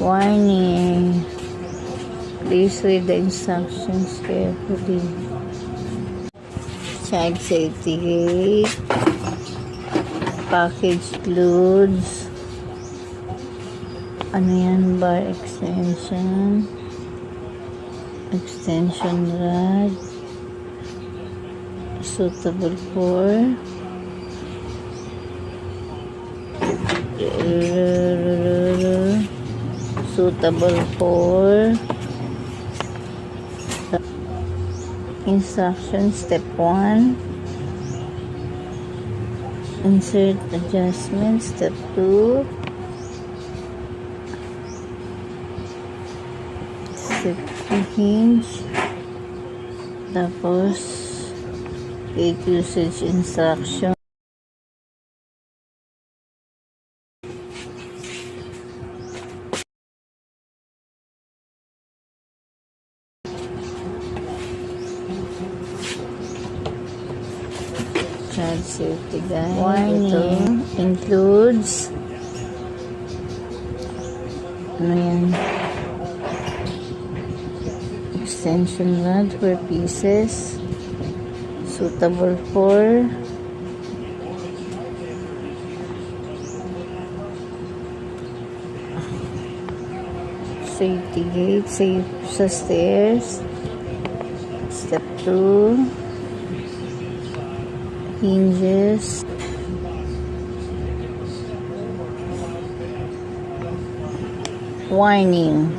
Warning. Please read the instructions carefully. Child safety gate. Package includes ano yan, bar extension rod, suitable for instruction. Step 1, insert adjustment. Step 2, safety hinge. Tapos gate usage instruction. Child safety guide. Warning. Includes ano yan, extension rod for pieces, suitable for safety gate, safe sa stairs. Step 2, hinges. Warning.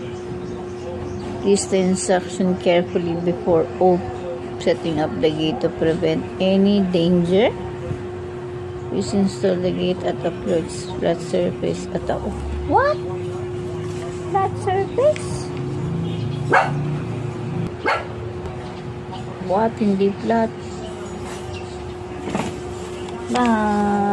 Please the instruction carefully before setting up the gate to prevent any danger. Please install the gate at a flat surface at the what? Flat surface? What? Hindi flat. Bye.